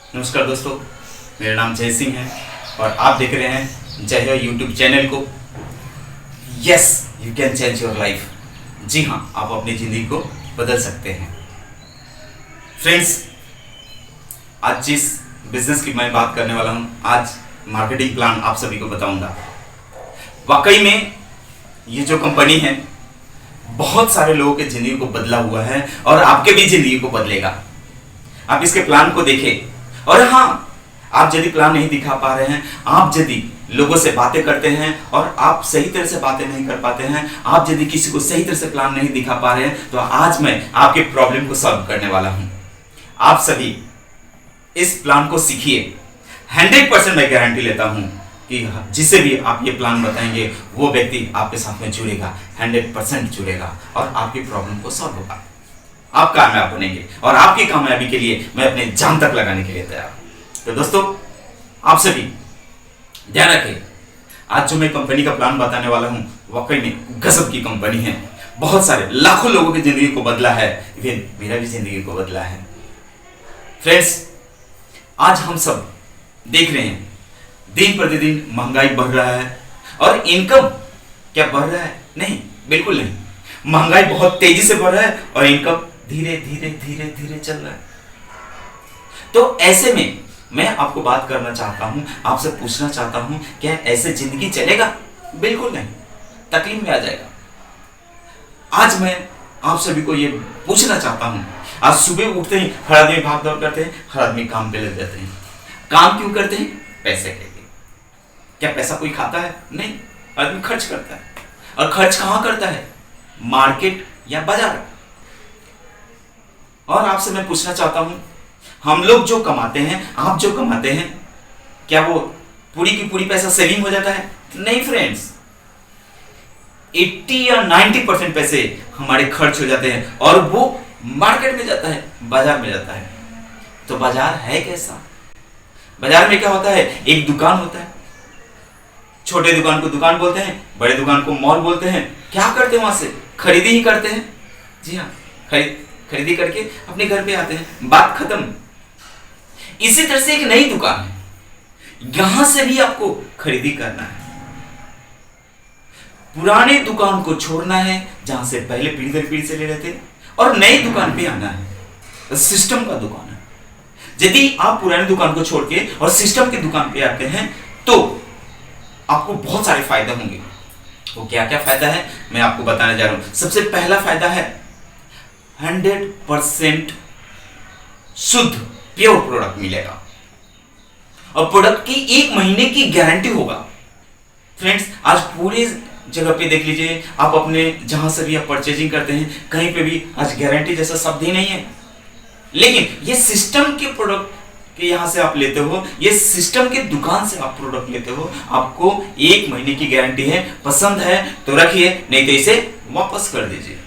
नमस्कार दोस्तों, मेरा नाम जय सिंह है और आप देख रहे हैं जय है यूट्यूब चैनल को। Yes, you can change your life. जी हाँ, आप अपनी ज़िंदगी को बदल सकते हैं। फ्रेंड्स, आज जिस बिजनेस की मैं बात करने वाला हूँ, आज मार्केटिंग प्लान आप सभी को बताऊंगा। वाकई में ये जो कंपनी है बहुत सारे लोगों के ज़िंदगी को बदला हुआ है और आपके भी ज़िंदगी को बदलेगा। आप इसके प्लान को देखें। और हाँ, आप यदि प्लान नहीं दिखा पा रहे हैं, आप यदि लोगों से बातें करते हैं और आप सही तरह से बातें नहीं कर पाते हैं, आप यदि किसी को सही तरह से प्लान नहीं दिखा पा रहे हैं, तो आज मैं आपके प्रॉब्लम को सॉल्व करने वाला हूं। आप सभी इस प्लान को सीखिए। 100% मैं गारंटी लेता हूं कि जिसे भी आप ये प्लान बताएंगे वो व्यक्ति आपके साथ में जुड़ेगा, 100% जुड़ेगा और आपकी प्रॉब्लम को सॉल्व होगा। आप कामयाब बनेंगे और आपकी कामयाबी के लिए मैं अपने जान तक लगाने के लिए तैयार हूं। तो दोस्तों, आप सभी ध्यान रखें, आज जो मैं कंपनी का प्लान बताने वाला हूं वाकई में गजब की कंपनी है। बहुत सारे लाखों लोगों की जिंदगी को बदला है, इवन मेरा भी जिंदगी को बदला है। फ्रेंड्स, आज हम सब देख रहे हैं दिन प्रतिदिन महंगाई बढ़ रहा है और इनकम क्या बढ़ रहा है? नहीं, बिल्कुल नहीं। महंगाई बहुत तेजी से बढ़ रहा है और इनकम धीरे धीरे धीरे धीरे चल रहा है। तो ऐसे में मैं आपको बात करना चाहता हूं, आपसे पूछना चाहता हूं, क्या ऐसे जिंदगी चलेगा? बिल्कुल नहीं, तकलीफ में आ जाएगा। आज मैं आप सभी को ये पूछना चाहता हूं। आज सुबह उठते ही हर आदमी भाग दौड़ करते हैं, हर आदमी काम पे लग जाते हैं। काम क्यों करते हैं? पैसे के लिए। क्या पैसा कोई खाता है? नहीं, आदमी खर्च करता है। और खर्च कहां करता है? मार्केट या बाजार। और आपसे मैं पूछना चाहता हूं, हम लोग जो कमाते हैं, आप जो कमाते हैं, क्या वो पूरी की पूरी पैसा सेविंग हो जाता है? नहीं फ्रेंड्स, 80 या 90% पैसे हमारे खर्च हो जाते हैं और वो मार्केट में जाता है, बाजार में जाता है। तो बाजार है कैसा? बाजार में क्या होता है? एक दुकान होता है। छोटे दुकान को दुकान बोलते हैं, बड़े दुकान को मॉल बोलते हैं। क्या करते हैं? वहां से खरीदी ही करते हैं। जी हाँ, खरीदी करके अपने घर पे आते हैं, बात खत्म। इसी तरह से एक नई दुकान है, यहां से भी आपको खरीदी करना है। पुराने दुकान को छोड़ना है जहां से पहले पीढ़ी दर पीढ़ी से ले रहे थे और नई दुकान पे आना है। सिस्टम का दुकान है। यदि आप पुरानी दुकान को छोड़ के और सिस्टम की दुकान पे आते हैं तो आपको बहुत सारे फायदे होंगे। वो क्या क्या फायदा है मैं आपको बताने जा रहा हूं। सबसे पहला फायदा है 100% शुद्ध प्योर प्रोडक्ट मिलेगा और प्रोडक्ट की 1 महीने की गारंटी होगा। फ्रेंड्स, आज पूरे जगह पे देख लीजिए, आप अपने जहां से भी आप परचेजिंग करते हैं, कहीं पे भी आज गारंटी जैसा शब्द ही नहीं है। लेकिन ये सिस्टम के प्रोडक्ट के यहां से आप लेते हो, ये सिस्टम के दुकान से आप प्रोडक्ट लेते हो, आपको 1 महीने की गारंटी है। पसंद है तो रखिए, नहीं तो इसे वापस कर दीजिए।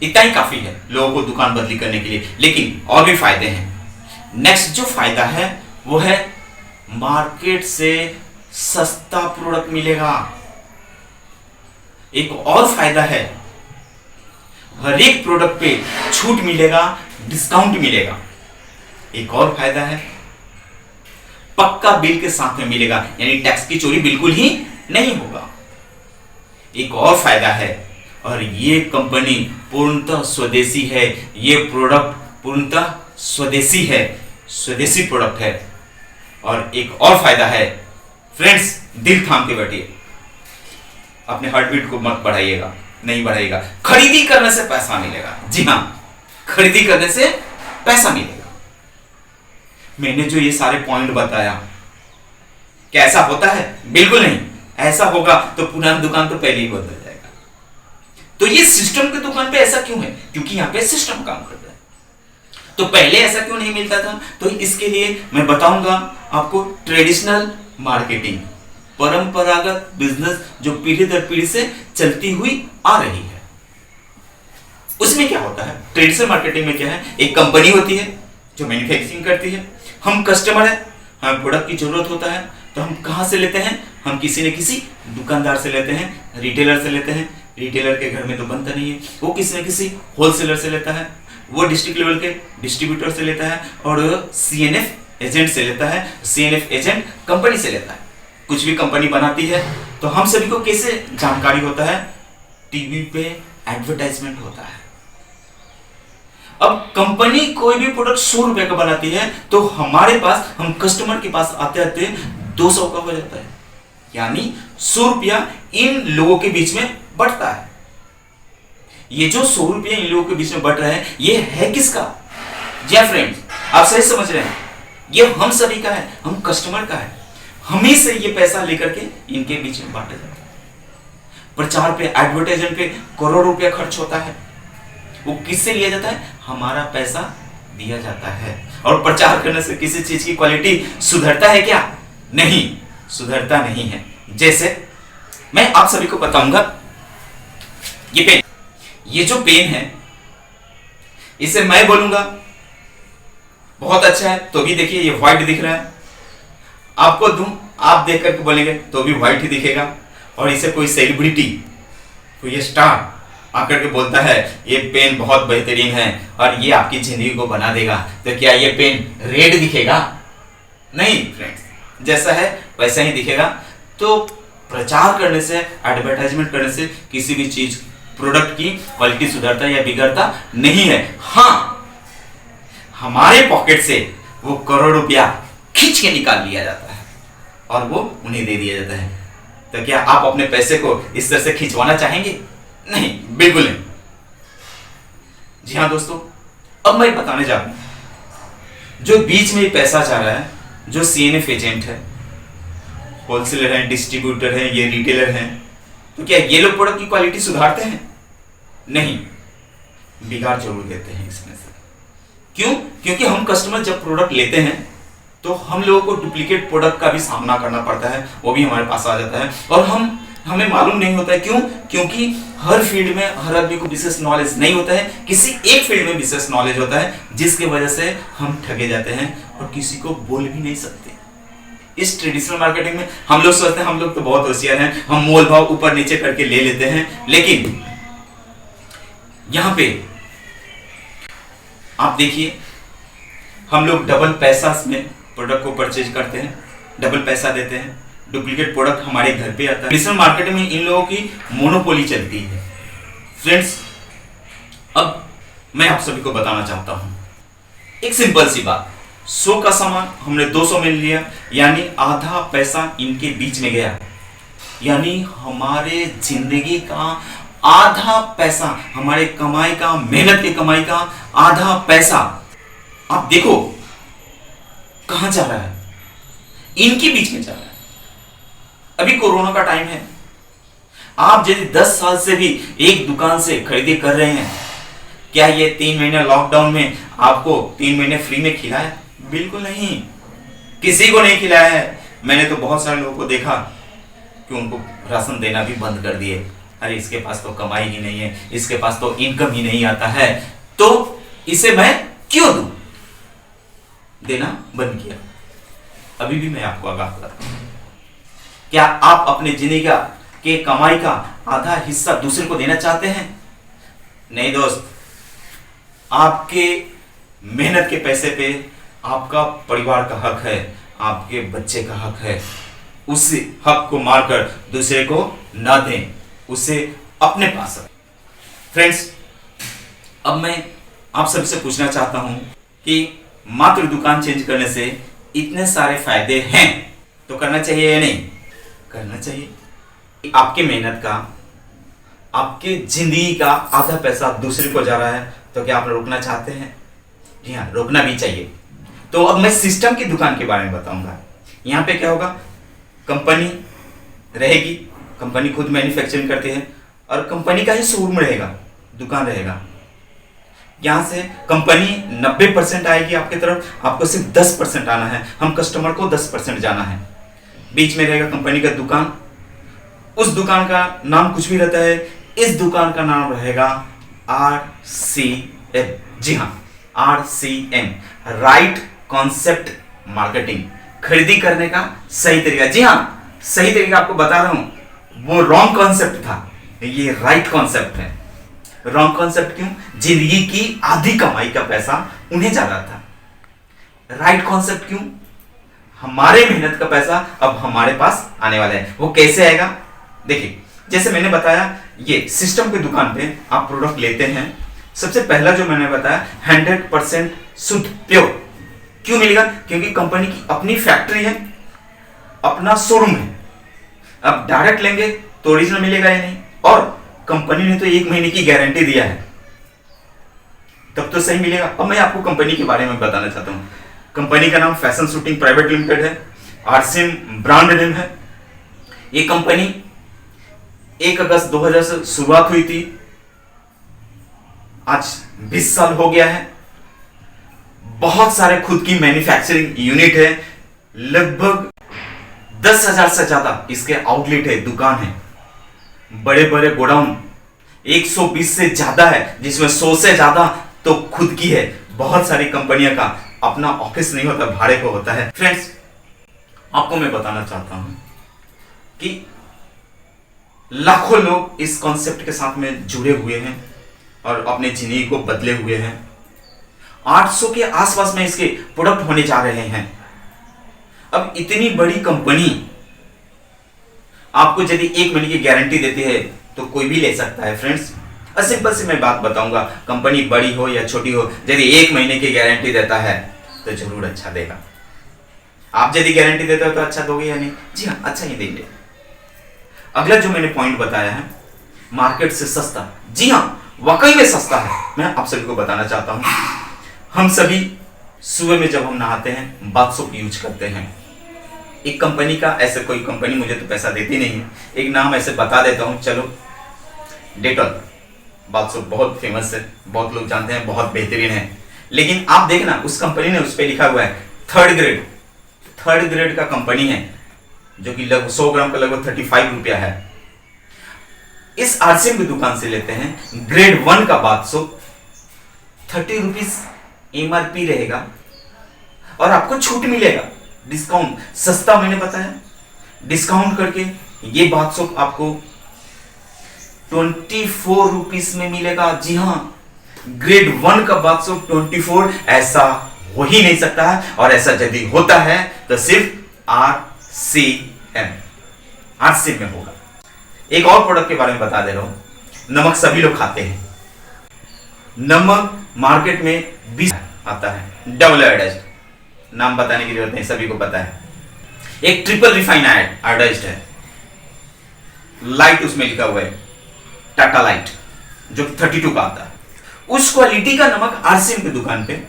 इतना ही काफी है लोगों को दुकान बदली करने के लिए, लेकिन और भी फायदे हैं। नेक्स्ट जो फायदा है वो है मार्केट से सस्ता प्रोडक्ट मिलेगा। एक और फायदा है, हर एक प्रोडक्ट पे छूट मिलेगा, डिस्काउंट मिलेगा। एक और फायदा है, पक्का बिल के साथ में मिलेगा, यानी टैक्स की चोरी बिल्कुल ही नहीं होगा। एक और फायदा है, और ये कंपनी पूर्णतः स्वदेशी है। ये प्रोडक्ट पूर्णतः स्वदेशी है, स्वदेशी प्रोडक्ट है। और एक और फायदा है, फ्रेंड्स, दिल थाम के बैठिए, अपने हार्ट बीट को मत बढ़ाइएगा, नहीं बढ़ाइएगा। खरीदी करने से पैसा मिलेगा। जी हां, खरीदी करने से पैसा मिलेगा। मैंने जो ये सारे पॉइंट बताया, क्या ऐसा होता है? बिल्कुल नहीं। ऐसा होगा तो पुरानी दुकान तो पहले ही बदल जाएगा। तो ये सिस्टम की दुकान पे ऐसा क्यों है? क्योंकि यहां पे सिस्टम काम करता है। तो पहले ऐसा क्यों नहीं मिलता था? तो इसके लिए मैं बताऊंगा आपको ट्रेडिशनल मार्केटिंग, परंपरागत बिजनेस जो पीढ़ी दर पीढ़ी से चलती हुई आ रही है। उसमें क्या होता है? ट्रेडिशनल मार्केटिंग में क्या है? एक कंपनी होती है जो मैन्युफैक्चरिंग करती है, हम कस्टमर है, हमें प्रोडक्ट की जरूरत होता है, तो हम कहां से लेते हैं? हम किसी न किसी दुकानदार से लेते हैं, रिटेलर से लेते हैं। रिटेलर के घर में तो बनता नहीं है, वो किसी न किसी होलसेलर से लेता है। वो डिस्ट्रिक्ट लेवल के डिस्ट्रीब्यूटर से लेता है और सीएनएफ एजेंट से लेता है, सीएनएफ एजेंट कंपनी से लेता है। कुछ भी कंपनी बनाती है तो हम सभी को कैसे जानकारी होता है? टीवी पे एडवर्टाइजमेंट होता है। अब कंपनी कोई भी प्रोडक्ट 100 रुपए का बनाती है तो हमारे पास, हम कस्टमर के पास आते आते 200 का हो जाता है, यानी 100 रुपया इन लोगों के बीच में बढ़ता है। ये जो 100 रुपया इन लोगों के बीच में बढ़ रहा है, ये है किसका? जी फ्रेंड्स, आप सही समझ रहे हैं, ये हम सभी का है, हम कस्टमर का है। हम ही से ये पैसा लेकर के इनके बीच में बांटा जाता है। प्रचार पे, एडवर्टाइजमेंट पे करोड़ रुपया खर्च होता है। वो किससे लिया जाता है? हमारा पैसा दिया जाता है। और प्रचार करने से किसी चीज की क्वालिटी सुधरता है क्या? नहीं, सुधरता नहीं है। जैसे मैं आप सभी को बताऊंगा, ये पेन, ये जो पेन है, इसे मैं बोलूंगा बहुत अच्छा है तो भी देखिए ये व्हाइट दिख रहा है, आपको दूं, आप देख करके बोलेंगे तो भी व्हाइट ही दिखेगा। और इसे कोई सेलिब्रिटी, कोई स्टार आकर के बोलता है ये पेन बहुत बेहतरीन है और ये आपकी जिंदगी को बना देगा, तो क्या ये पेन रेड दिखेगा? नहीं फ्रेंड्स, जैसा है वैसा ही दिखेगा। तो प्रचार करने से, एडवर्टाइजमेंट करने से किसी भी चीज, प्रोडक्ट की क्वालिटी सुधरता या बिगड़ता नहीं है। हाँ, हमारे पॉकेट से वो करोड़ रुपया खींच के निकाल लिया जाता है और वो उन्हें दे दिया जाता है। तो क्या आप अपने पैसे को इस तरह से खिंचवाना चाहेंगे? नहीं, बिल्कुल नहीं। जी हाँ दोस्तों, अब मैं बताने जा रहा हूं, जो बीच में पैसा जा रहा है, जो सीएनएफ एजेंट है, होलसेलर है, डिस्ट्रीब्यूटर है, ये रिटेलर हैं, तो क्या ये लोग प्रोडक्ट की क्वालिटी सुधारते हैं? नहीं, बिगाड़ जरूर देते हैं इसमें से। क्यों? क्योंकि हम कस्टमर जब प्रोडक्ट लेते हैं तो हम लोगों को डुप्लीकेट प्रोडक्ट का भी सामना करना पड़ता है, वो भी हमारे पास आ जाता है और हमें मालूम नहीं होता है। क्यों? क्योंकि हर फील्ड में हर आदमी को विशेष नॉलेज नहीं होता है, किसी एक फील्ड में विशेष नॉलेज होता है, जिसकी वजह से हम ठगे जाते हैं और किसी को बोल भी नहीं सकते। इस ट्रेडिशनल मार्केटिंग में हम लोग सोचते हैं हम लोग तो बहुत होशियार हैं, हम मोल भाव ऊपर नीचे करके ले लेते हैं, लेकिन यहां पे आप देखिए, हम लोग डबल पैसा में प्रोडक्ट को परचेज करते हैं, डबल पैसा देते हैं, डुप्लीकेट प्रोडक्ट हमारे घर पे आता है। ट्रेडिशनल मार्केट में इन लोगों की मोनोपोली चलती है। फ्रेंड्स, अब मैं आप सभी को बताना चाहता हूं एक सिंपल सी बात, 100 का सामान हमने 200 में लिया, यानी आधा पैसा इनके बीच में गया, यानी हमारे जिंदगी का आधा पैसा, हमारे कमाई का, मेहनत की कमाई का आधा पैसा, आप देखो कहां जा रहा है? इनके बीच में जा रहा है। अभी कोरोना का टाइम है, आप यदि 10 साल से भी एक दुकान से खरीदी कर रहे हैं, क्या ये 3 महीने लॉकडाउन में आपको 3 महीने फ्री में खिलाया? बिल्कुल नहीं, किसी को नहीं खिलाया है। मैंने तो बहुत सारे लोगों को देखा कि उनको राशन देना भी बंद कर दिए। अरे इसके पास तो कमाई ही नहीं है, इसके पास तो इनकम ही नहीं आता है, तो इसे मैं क्यों दूं? देना बंद किया। अभी भी मैं आपको आगाह करता हूं, क्या आप अपने जिंदगी के कमाई का आधा हिस्सा दूसरे को देना चाहते हैं? नहीं दोस्त, आपके मेहनत के पैसे पे आपका परिवार का हक है, आपके बच्चे का हक है। उस हक को मारकर दूसरे को ना दें, उसे अपने पास रखें। फ्रेंड्स, अब मैं आप सभी से पूछना चाहता हूं कि मात्र दुकान चेंज करने से इतने सारे फायदे हैं तो करना चाहिए या नहीं? करना चाहिए। आपके मेहनत का, आपके जिंदगी का आधा पैसा दूसरे को जा रहा है, तो क्या आप रोकना चाहते हैं? जी हाँ, रोकना भी चाहिए। तो अब मैं सिस्टम की दुकान के बारे में बताऊंगा। यहाँ पे क्या होगा, कंपनी रहेगी, कंपनी खुद मैन्युफैक्चरिंग करती है और कंपनी का ही शोरूम रहेगा, दुकान रहेगा। यहाँ से कंपनी 90% आएगी आपकी तरफ, आपको सिर्फ 10% आना है, हम कस्टमर को 10% जाना है। बीच में रहेगा कंपनी का दुकान, उस दुकान का नाम कुछ भी रहता है, इस दुकान का नाम रहेगा RCM। जी हाँ, RCM, राइट कॉन्सेप्ट मार्केटिंग, खरीदी करने का सही तरीका। जी हाँ, सही तरीका आपको बता रहा हूं, वो रॉन्ग कॉन्सेप्ट था, ये राइट कॉन्सेप्ट है। रॉन्ग कॉन्सेप्ट क्यों? जिंदगी की आधी कमाई का पैसा उन्हें जा रहा था। राइट कॉन्सेप्ट क्यों? हमारे मेहनत का पैसा अब हमारे पास आने वाला है। वो कैसे आएगा? देखिए, जैसे मैंने बताया, ये सिस्टम की दुकान पे आप प्रोडक्ट लेते हैं। सबसे पहला जो मैंने बताया 100% शुद्ध प्योर क्यों मिलेगा? क्योंकि कंपनी की अपनी फैक्ट्री है, अपना शोरूम है। अब डायरेक्ट लेंगे तो ओरिजिनल मिलेगा या नहीं, और कंपनी ने तो 1 महीने की गारंटी दिया है, तब तो सही मिलेगा। अब मैं आपको कंपनी के बारे में बताना चाहता हूं। कंपनी का नाम फैशन शूटिंग प्राइवेट लिमिटेड है, आरसीएम ब्रांड नेम है। ये कंपनी 1 अगस्त 2000 से शुरुआत हुई थी, आज 20 साल हो गया है। बहुत सारे खुद की मैन्युफैक्चरिंग यूनिट है, लगभग 10,000 से ज्यादा इसके आउटलेट है, दुकान है, बड़े बड़े गोडाउन 120 से ज्यादा है, जिसमें 100 से ज्यादा तो खुद की है। बहुत सारी कंपनियों का अपना ऑफिस नहीं होता, भाड़े को होता है। फ्रेंड्स, आपको मैं बताना चाहता हूं कि लाखों लोग इस कॉन्सेप्ट के साथ में जुड़े हुए हैं और अपने जिंदगी को बदले हुए हैं। 800 के आसपास में इसके प्रोडक्ट होने जा रहे हैं। अब इतनी बड़ी कंपनी आपको यदि 1 महीने की गारंटी देती है तो कोई भी ले सकता है। फ्रेंड्स, सिंपल सी मैं बात बताऊंगा, कंपनी बड़ी हो या छोटी हो, यदि 1 महीने की गारंटी देता है तो जरूर अच्छा देगा। आप यदि गारंटी देते हो तो अच्छा दोगे या नहीं? जी हाँ, अच्छा ही देंगे। अगला जो मैंने पॉइंट बताया है, मार्केट से सस्ता। जी हाँ, वाकई में सस्ता है। मैं आप सभी को बताना चाहता हूं, हम सभी सुबह में जब हम नहाते हैं बाथ सोप यूज करते हैं। एक कंपनी का, ऐसे कोई कंपनी मुझे तो पैसा देती नहीं है, एक नाम ऐसे बता देता हूं, चलो, डेटॉल बाथ सोप बहुत फेमस है, बहुत लोग जानते हैं, बहुत बेहतरीन है। लेकिन आप देखना, उस कंपनी ने उस पर लिखा हुआ है थर्ड ग्रेड का कंपनी है, जो कि लगभग 100 ग्राम का लगभग 35 रुपया है। इस आरसीएम की दुकान से लेते हैं ग्रेड 1 का बाथ सोप, 30 रुपीज एमआरपी रहेगा और आपको छूट मिलेगा, डिस्काउंट। सस्ता मैंने बताया, डिस्काउंट करके ये बाथ सोप आपको 24 रुपीज में मिलेगा। जी हाँ, ग्रेड 1 का बाथ सोप 24, ऐसा हो ही नहीं सकता है। और ऐसा यदि होता है तो सिर्फ आरसीएम में होगा। एक और प्रोडक्ट के बारे में बता दे रहा हूं, नमक सभी लोग खाते हैं। नमक मार्केट में 20 आता है, डबल आयोडाइज्ड, नाम बताने की जरूरत नहीं, सभी को पता है। एक ट्रिपल रिफाइन आयोडाइज्ड है, लाइट उसमें लिखा हुआ है, टाटा लाइट, जो 32 का आता है। उस क्वालिटी का नमक आरसीएम की दुकान पे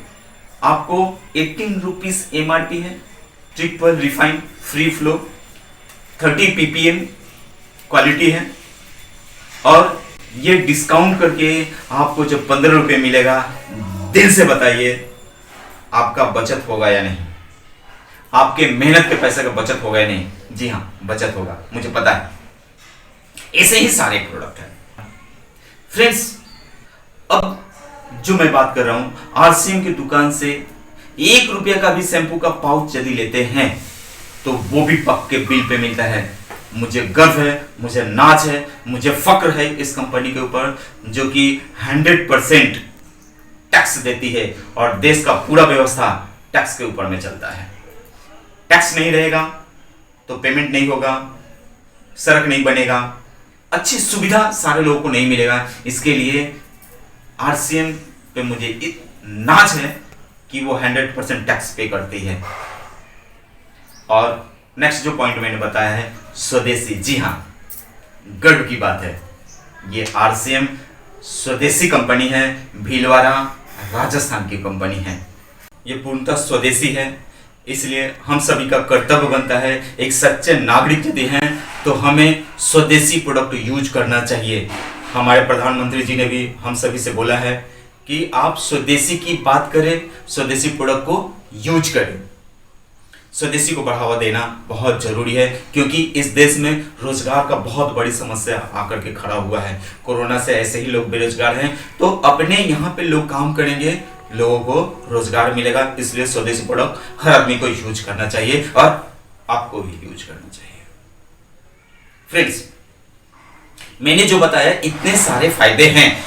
आपको 18 रुपीज एमआरपी है, triple refine, free flow, 30 ppm quality है। और ये डिस्काउंट करके आपको जब 15 रुपये मिलेगा, दिल से बताइए आपका बचत होगा या नहीं, आपके मेहनत के पैसे का बचत होगा या नहीं? जी हाँ, बचत होगा, मुझे पता है। ऐसे ही सारे प्रोडक्ट हैं। फ्रेंड्स, अब जो मैं बात कर रहा हूं, आरसीएम की दुकान से 1 रुपया का भी शैंपू का पाउच यदि लेते हैं तो वो भी पक्के बिल पे मिलता है। मुझे गर्व है, मुझे नाज है, मुझे फक्र है इस कंपनी के ऊपर, जो कि 100% टैक्स देती है और देश का पूरा व्यवस्था टैक्स के ऊपर में चलता है। टैक्स नहीं रहेगा तो पेमेंट नहीं होगा, सड़क नहीं बनेगा, अच्छी सुविधा सारे लोगों को नहीं मिलेगा। इसके लिए आरसीएम पे मुझे नाज है कि वो 100% टैक्स पे करती है। और नेक्स्ट जो पॉइंट मैंने बताया है, स्वदेशी। जी हाँ, गर्व की बात है, ये आरसीएम स्वदेशी कंपनी है, भीलवाड़ा राजस्थान की कंपनी है। ये पूर्णतः स्वदेशी है, इसलिए हम सभी का कर्तव्य बनता है, एक सच्चे नागरिक यदि हैं तो हमें स्वदेशी प्रोडक्ट यूज करना चाहिए। हमारे प्रधानमंत्री जी ने भी हम सभी से बोला है कि आप स्वदेशी की बात करें, स्वदेशी प्रोडक्ट को यूज करें। स्वदेशी को बढ़ावा देना बहुत जरूरी है, क्योंकि इस देश में रोजगार का बहुत बड़ी समस्या आकर के खड़ा हुआ है। कोरोना से ऐसे ही लोग बेरोजगार हैं, तो अपने यहाँ पे लोग काम करेंगे, लोगों को रोजगार मिलेगा। इसलिए स्वदेशी प्रोडक्ट हर आदमी को यूज करना चाहिए और आपको भी यूज करना चाहिए। फ्रेंड्स, मैंने जो बताया इतने सारे फायदे हैं,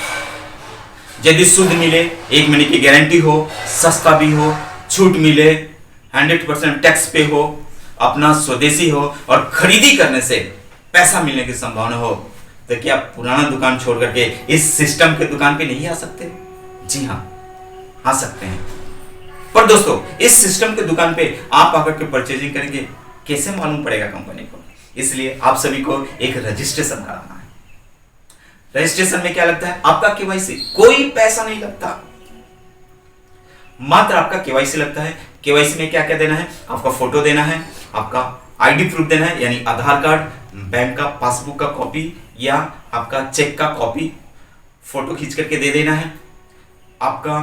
यदि शुद्ध मिले, 1 महीने की गारंटी हो, सस्ता भी हो, छूट मिले, 100% टैक्स पे हो, अपना स्वदेशी हो और खरीदी करने से पैसा मिलने की संभावना हो, तो क्या आप पुराना दुकान छोड़ करके इस सिस्टम के दुकान पे नहीं आ सकते? जी हाँ, आ सकते हैं। पर दोस्तों, इस सिस्टम के दुकान पे आप आकर के परचेजिंग करेंगे, कैसे मालूम पड़ेगा कंपनी को? इसलिए आप सभी को एक रजिस्ट्रेशन कराना है। रजिस्ट्रेशन में क्या लगता है? आपका केवाईसी, कोई पैसा नहीं लगता, मात्र आपका केवाईसी लगता है। केवाईसी में क्या क्या देना है? आपका फोटो देना है, आपका आईडी प्रूफ देना है, यानी आधार कार्ड, बैंक का पासबुक का कॉपी या आपका चेक का कॉपी फोटो खींच करके दे देना है, आपका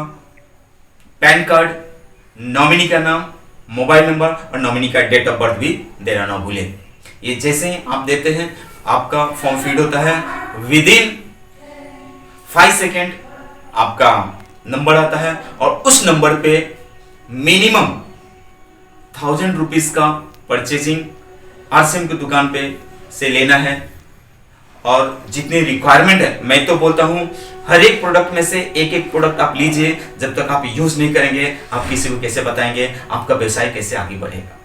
पैन कार्ड, नॉमिनी का नाम, मोबाइल नंबर और नॉमिनी का डेट ऑफ बर्थ भी देना ना भूलें। ये जैसे ही आप देते हैं, आपका फॉर्म फीड होता है, विदिन 5 सेकेंड आपका नंबर आता है और उस नंबर पे मिनिमम 1000 रुपीज का परचेजिंग आरसीएम की दुकान पे से लेना है। और जितनी रिक्वायरमेंट है, मैं तो बोलता हूं हर एक प्रोडक्ट में से एक एक प्रोडक्ट आप लीजिए। जब तक आप यूज नहीं करेंगे, आप किसी को कैसे बताएंगे? आपका व्यवसाय कैसे आगे बढ़ेगा?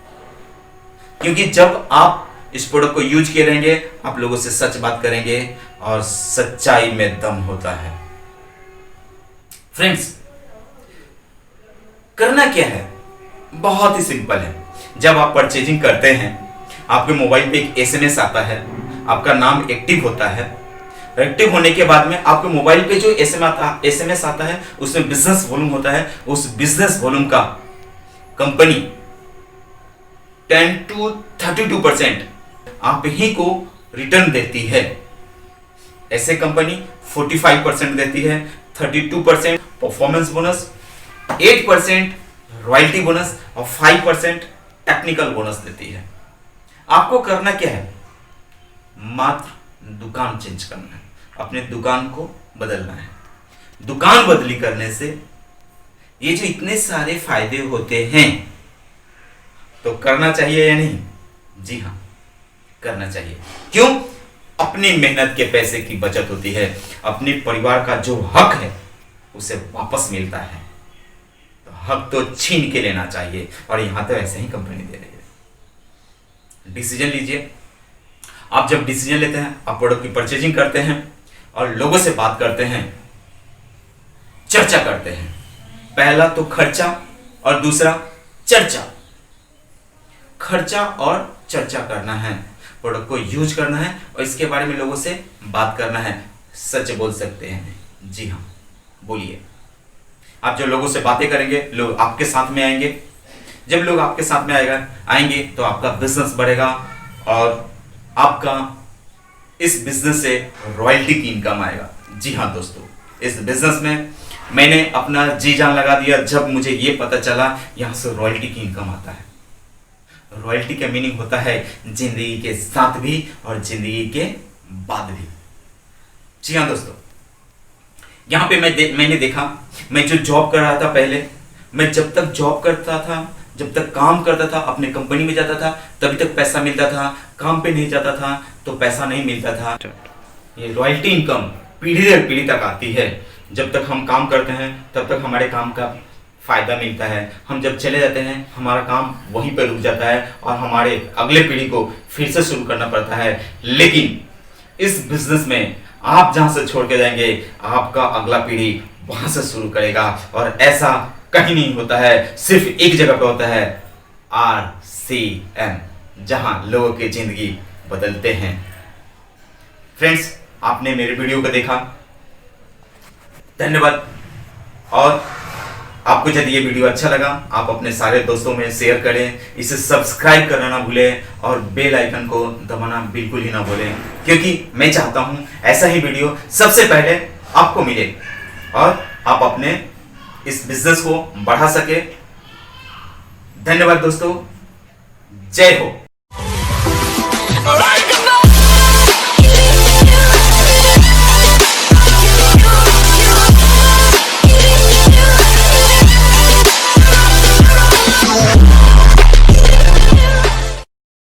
क्योंकि जब आप इस प्रोडक्ट को यूज किए रहेंगे, आप लोगों से सच बात करेंगे और सच्चाई में दम होता है। फ्रेंड्स, करना क्या है? बहुत ही सिंपल है। जब आप परचेजिंग करते हैं, आपके मोबाइल पे एक एसएमएस आता है, आपका नाम एक्टिव होता है। एक्टिव होने के बाद में आपके मोबाइल पे जो एसएमएस आता है, उसमें बिजनेस वॉल्यूम होता है। उस बिजनेस वॉल्यूम का कंपनी 10 to 32% आप ही को रिटर्न देती है। ऐसे कंपनी 45% देती है, 32% परफॉर्मेंस बोनस, 8% रॉयल्टी बोनस और 5% टेक्निकल बोनस देती है। आपको करना क्या है? मात्र दुकान चेंज करना है, अपने दुकान को बदलना है। दुकान बदली करने से ये जो इतने सारे फायदे होते हैं, तो करना चाहिए या नहीं? जी हाँ, करना चाहिए। क्यों? अपनी मेहनत के पैसे की बचत होती है, अपने परिवार का जो हक है उसे वापस मिलता है। तो हक तो छीन के लेना चाहिए, और यहां तो ऐसे ही कंपनी दे रही है। डिसीजन लीजिए। आप जब डिसीजन लेते हैं, आप प्रोडक्ट की परचेजिंग करते हैं और लोगों से बात करते हैं, चर्चा करते हैं। पहला तो खर्चा और दूसरा चर्चा। खर्चा और चर्चा करना है, प्रोडक्ट को यूज करना है और इसके बारे में लोगों से बात करना है। सच बोल सकते हैं? जी हाँ, बोलिए। आप जब लोगों से बातें करेंगे, लोग आपके साथ में आएंगे। जब लोग आपके साथ में आएंगे तो आपका बिजनेस बढ़ेगा और आपका इस बिजनेस से रॉयल्टी की इनकम आएगा। जी हाँ दोस्तों, इस बिजनेस में मैंने अपना जी जान लगा दिया जब मुझे ये पता चला यहां से रॉयल्टी की इनकम आता है। रॉयल्टी का मीनिंग होता है जिंदगी के साथ भी और जिंदगी के बाद भी। जी हाँ दोस्तों, यहां पे मैंने देखा, मैं जो जॉब कर रहा था पहले, मैं जब तक जॉब करता था, जब तक काम करता था, अपने कंपनी में जाता था, तभी तक पैसा मिलता था। काम पे नहीं जाता था तो पैसा नहीं मिलता था। ये रॉयल्टी इनकम पीढ़ी दर पीढ़ी तक आती है। जब तक हम काम करते हैं तब तक हमारे काम का फायदा मिलता है। हम जब चले जाते हैं, हमारा काम वहीं पर रुक जाता है और हमारे अगले पीढ़ी को फिर से शुरू करना पड़ता है। लेकिन इस बिजनेस में आप जहां से छोड़ के जाएंगे, आपका अगला पीढ़ी वहां से शुरू करेगा। और ऐसा कहीं नहीं होता है, सिर्फ एक जगह पे होता है, RCM, जहां लोगों की जिंदगी बदलते हैं। फ्रेंड्स, आपने मेरे वीडियो को देखा, धन्यवाद। और आपको यदि ये वीडियो अच्छा लगा, आप अपने सारे दोस्तों में शेयर करें, इसे सब्सक्राइब करना ना भूलें और बेल आइकन को दबाना बिल्कुल ही ना भूलें, क्योंकि मैं चाहता हूं ऐसा ही वीडियो सबसे पहले आपको मिले और आप अपने इस बिजनेस को बढ़ा सके। धन्यवाद दोस्तों, जय हो।